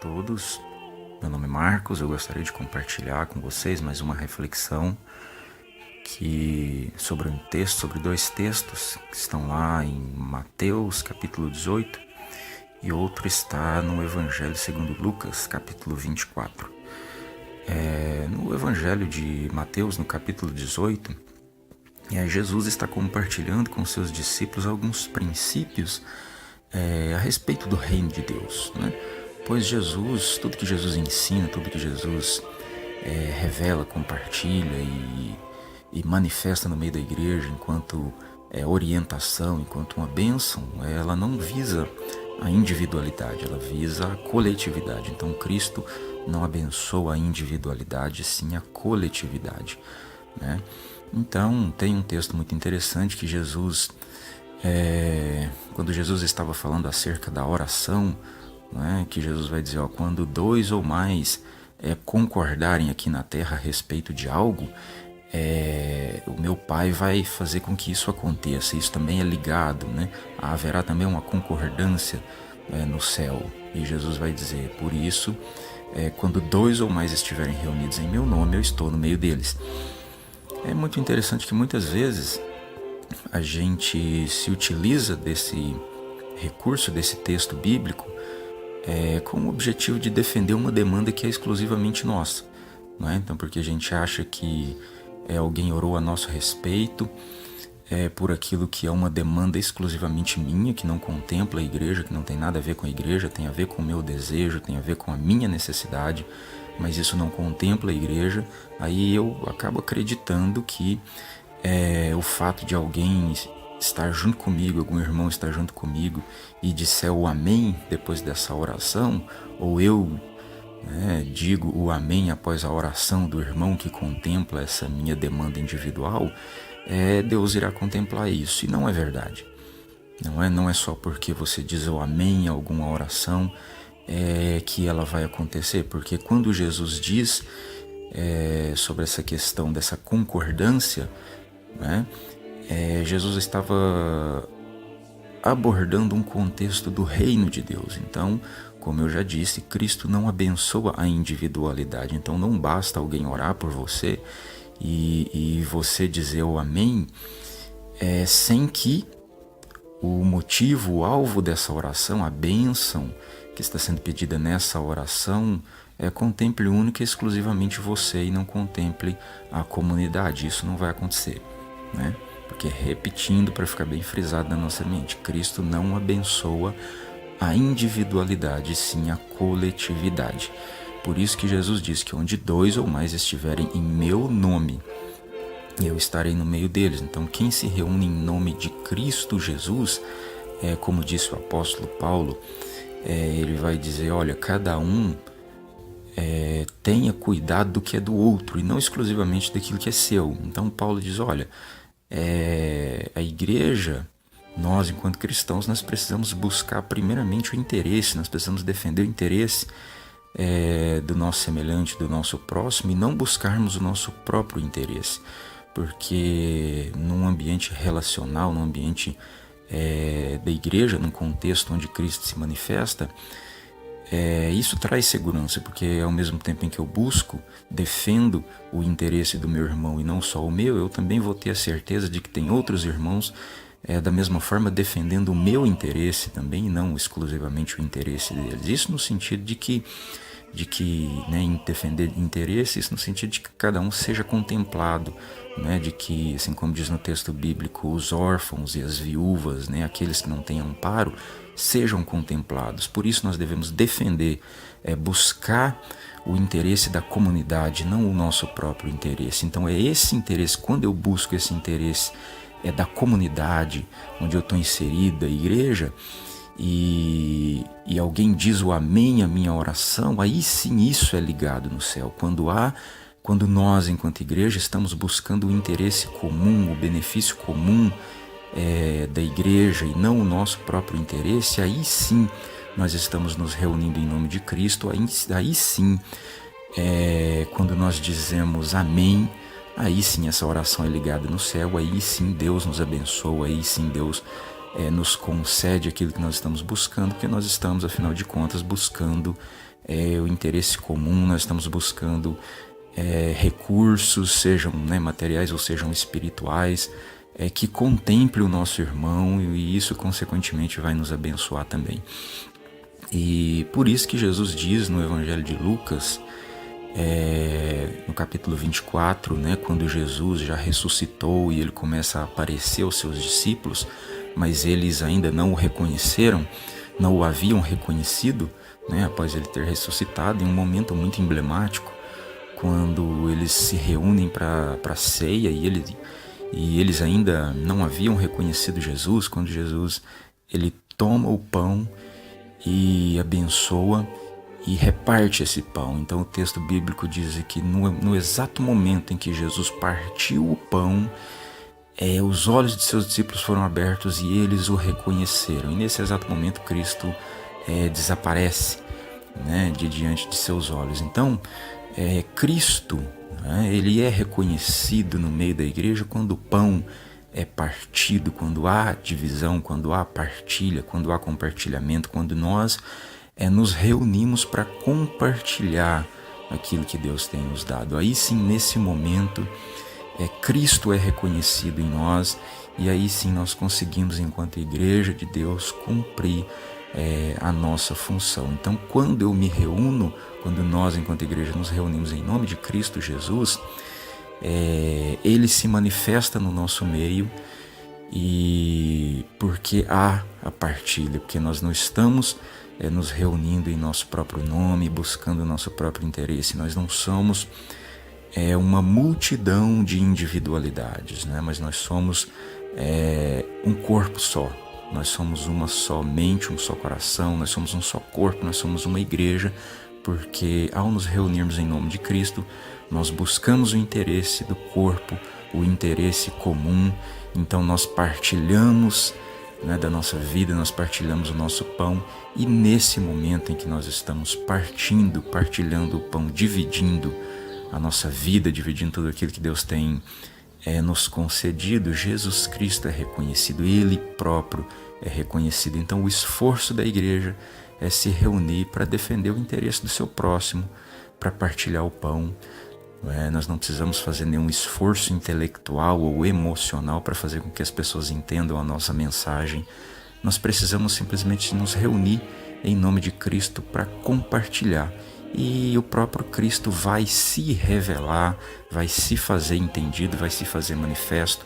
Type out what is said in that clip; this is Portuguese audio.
todos, meu nome é Marcos. Eu gostaria de compartilhar com vocês mais uma reflexão sobre dois textos que estão lá em Mateus capítulo 18 e outro está no Evangelho segundo Lucas capítulo 24. No Evangelho de Mateus, no capítulo 18, Jesus está compartilhando com seus discípulos alguns princípios a respeito do reino de Deus, né? Pois Jesus, tudo que Jesus ensina, tudo que Jesus revela, compartilha e manifesta no meio da igreja enquanto orientação, enquanto uma bênção, ela não visa a individualidade, ela visa a coletividade. Então Cristo não abençoa a individualidade, sim a coletividade, né? Então tem um texto muito interessante que Jesus, quando Jesus estava falando acerca da oração, né, que Jesus vai dizer, quando dois ou mais concordarem aqui na terra a respeito de algo, o meu Pai vai fazer com que isso aconteça. Isso também é ligado, né? Haverá também uma concordância no céu. E Jesus vai dizer, por isso, quando dois ou mais estiverem reunidos em meu nome, eu estou no meio deles. É muito interessante que muitas vezes a gente se utiliza desse recurso, desse texto bíblico, com o objetivo de defender uma demanda que é exclusivamente nossa, não é? Então, porque a gente acha que alguém orou a nosso respeito por aquilo que é uma demanda exclusivamente minha, que não contempla a igreja, que não tem nada a ver com a igreja, tem a ver com o meu desejo, tem a ver com a minha necessidade, mas isso não contempla a igreja. Aí eu acabo acreditando que o fato de alguém estar junto comigo, algum irmão estar junto comigo e disser o amém depois dessa oração, ou eu digo o amém após a oração do irmão que contempla essa minha demanda individual, Deus irá contemplar isso. E não é verdade. Não é só porque você diz o amém em alguma oração que ela vai acontecer, porque quando Jesus diz sobre essa questão dessa concordância, né, Jesus estava abordando um contexto do reino de Deus. Então, como eu já disse, Cristo não abençoa a individualidade. Então não basta alguém orar por você e você dizer o amém sem que o motivo, o alvo dessa oração, a bênção que está sendo pedida nessa oração, contemple única e exclusivamente você e não contemple a comunidade. Isso não vai acontecer, né? Porque, repetindo para ficar bem frisado na nossa mente, Cristo não abençoa a individualidade, sim a coletividade. Por isso que Jesus diz que onde dois ou mais estiverem em meu nome, eu estarei no meio deles. Então quem se reúne em nome de Cristo Jesus, como disse o apóstolo Paulo, ele vai dizer, olha, cada um tenha cuidado do que é do outro e não exclusivamente daquilo que é seu. Então Paulo diz, olha, a igreja, nós enquanto cristãos, nós precisamos buscar primeiramente o interesse, nós precisamos defender o interesse do nosso semelhante, do nosso próximo, e não buscarmos o nosso próprio interesse, porque num ambiente relacional, num ambiente da igreja, num contexto onde Cristo se manifesta, isso traz segurança, porque ao mesmo tempo em que eu busco, defendo o interesse do meu irmão e não só o meu, eu também vou ter a certeza de que tem outros irmãos da mesma forma defendendo o meu interesse também e não exclusivamente o interesse deles. Isso no sentido de que em defender interesses, no sentido de que cada um seja contemplado, né, de que, assim como diz no texto bíblico, os órfãos e as viúvas, né, aqueles que não têm amparo, sejam contemplados. Por isso nós devemos defender, buscar o interesse da comunidade, não o nosso próprio interesse. Então é esse interesse, quando eu busco esse interesse da comunidade onde eu estou inserida, a igreja, e alguém diz o amém à minha oração, aí sim isso é ligado no céu. Quando nós, enquanto igreja, estamos buscando o interesse comum, o benefício comum da igreja e não o nosso próprio interesse, aí sim nós estamos nos reunindo em nome de Cristo, aí sim, quando nós dizemos amém, aí sim essa oração é ligada no céu, aí sim Deus nos abençoa, aí sim Deus nos concede aquilo que nós estamos buscando, porque nós estamos, afinal de contas, buscando o interesse comum, nós estamos buscando recursos, sejam materiais ou sejam espirituais, que contemple o nosso irmão, e isso consequentemente vai nos abençoar também. E por isso que Jesus diz no Evangelho de Lucas, no capítulo 24, quando Jesus já ressuscitou e ele começa a aparecer aos seus discípulos, mas eles ainda não o reconheceram, não o haviam reconhecido, após ele ter ressuscitado, em um momento muito emblemático, quando eles se reúnem para a ceia e eles ainda não haviam reconhecido Jesus, quando Jesus ele toma o pão e abençoa e reparte esse pão. Então o texto bíblico diz que no exato momento em que Jesus partiu o pão, os olhos de seus discípulos foram abertos e eles o reconheceram. E nesse exato momento Cristo desaparece de diante de seus olhos. Então Cristo, ele é reconhecido no meio da igreja quando o pão é partido, quando há divisão, quando há partilha, quando há compartilhamento, quando nós nos reunimos para compartilhar aquilo que Deus tem nos dado. Aí sim, nesse momento, Cristo é reconhecido em nós, e aí sim nós conseguimos, enquanto igreja de Deus, cumprir a nossa função. Então, quando eu me reúno, quando nós, enquanto igreja, nos reunimos em nome de Cristo Jesus, ele se manifesta no nosso meio, e porque há a partilha, porque nós não estamos nos reunindo em nosso próprio nome, buscando o nosso próprio interesse. Nós não somos uma multidão de individualidades, mas nós somos um corpo só. Nós somos uma só mente, um só coração, nós somos um só corpo, nós somos uma igreja, porque ao nos reunirmos em nome de Cristo, nós buscamos o interesse do corpo, o interesse comum. Então nós partilhamos da nossa vida, nós partilhamos o nosso pão, e nesse momento em que nós estamos partilhando o pão, dividindo a nossa vida, dividindo tudo aquilo que Deus tem nos concedido, Jesus Cristo é reconhecido, Ele próprio é reconhecido. Então o esforço da igreja é se reunir para defender o interesse do seu próximo, para partilhar o pão. Nós não precisamos fazer nenhum esforço intelectual ou emocional para fazer com que as pessoas entendam a nossa mensagem. Nós precisamos simplesmente nos reunir em nome de Cristo para compartilhar. E o próprio Cristo vai se revelar, vai se fazer entendido, vai se fazer manifesto,